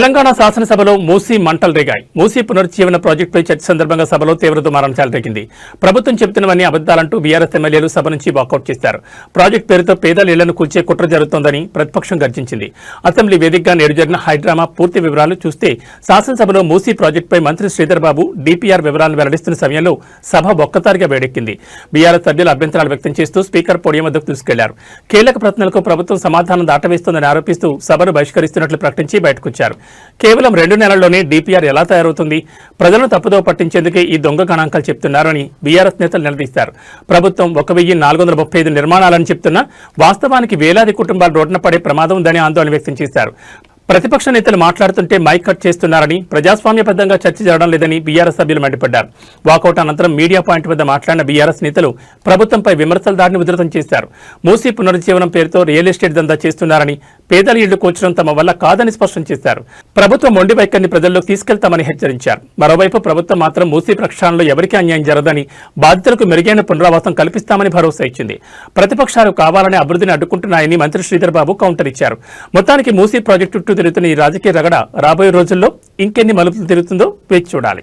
తెలంగాణ శాసనసభలో మూసీ మంటలు రేగాయి. మూసీ పునరుజ్జీవన ప్రాజెక్టుపై చర్చ సందర్భంగా సభలో తీవ్ర దుమారం చెలరేగింది. ప్రభుత్వం చెబుతున్నవన్నీ అబద్దాలంటూ బీఆర్ఎస్ ఎమ్మెల్యేలు సభ నుంచి వాకౌట్ చేశారు. ప్రాజెక్టు పేరుతో పేదల ఇళ్లను కూల్చే కుట్ర జరుగుతోందని ప్రతిపక్షం గర్జించింది. అసెంబ్లీ వేదికగా నేడు జరిగిన హైడ్రామా పూర్తి వివరాలు చూస్తే శాసనసభలో మూసీ ప్రాజెక్టుపై మంత్రి శ్రీధర్ బాబు డీపీఆర్ వివరాలను వెల్లడిస్తున్న సమయంలో సభ ఒక్కసారిగా వేడెక్కింది. బీఆర్ఎస్ సభ్యులు అభ్యంతరాలు వ్యక్తం చేస్తూ స్పీకర్ పోడియం వద్దకు తీసుకెళ్లారు. కీలక ప్రశ్నలకు ప్రభుత్వం సమాధానం దాటవేస్తోందని ఆరోపిస్తూ సభను బహిష్కరిస్తున్నట్లు ప్రకటించి బయటకొచ్చారు. కేవలం 2 నెలల్లోనే డీపీఆర్ ఎలా తయారవుతుంది? ప్రజలను తప్పుదో పట్టించేందుకే ఈ దొంగ గణాంకాలు చెప్తున్నారని బీఆర్ఎస్ నేతలు నిలదీశారు. ప్రభుత్వం 1435 నిర్మాణాలని చెప్తున్నా వాస్తవానికి వేలాది కుటుంబాలు రోడ్డున పడే ప్రమాదం ఉందని ఆందోళన వ్యక్తం చేశారు. ప్రతిపక్ష నేతలు మాట్లాడుతుంటే మైక్ కట్ చేస్తున్నారని, ప్రజాస్వామ్యబద్ధంగా చర్చ జరగడం లేదని బీఆర్ఎస్ సభ్యులు మండిపడ్డారు. వాకౌట్ అనంతరం మీడియా పాయింట్ వద్ద మాట్లాడిన బీఆర్ఎస్ నేతలు ప్రభుత్వంపై విమర్శల దాడిని ఉధృతం చేశారు. మూసీ పునరుజ్జీవనం పేరుతో రియల్ ఎస్టేట్ దందా చేస్తున్నారని, పేదల ఇళ్లు కూర్చడం తమ వల్ల కాదని స్పష్టం చేశారు. ప్రభుత్వం మొండి వైఖరిని ప్రజల్లోకి తీసుకెళ్తామని హెచ్చరించారు. మరోవైపు ప్రభుత్వం మాత్రం మూసీ ప్రక్షాళనలో ఎవరికీ అన్యాయం జరగదని, బాధితులకు మెరుగైన పునరావాసం కల్పిస్తామని భరోసా ఇచ్చింది. ప్రతిపక్షాలు కావాలనే అభివృద్ధిని అడ్డుకుంటున్నాయని మంత్రి శ్రీధర్ బాబు కౌంటర్ ఇచ్చారు. మొత్తానికి మూసీ ప్రాజెక్టు తిరుగుతున్న ఈ రాజకీయ రగడ రాబోయే రోజుల్లో ఇంకెన్ని మలుపులు తిరుగుతుందో వేచి చూడాలి.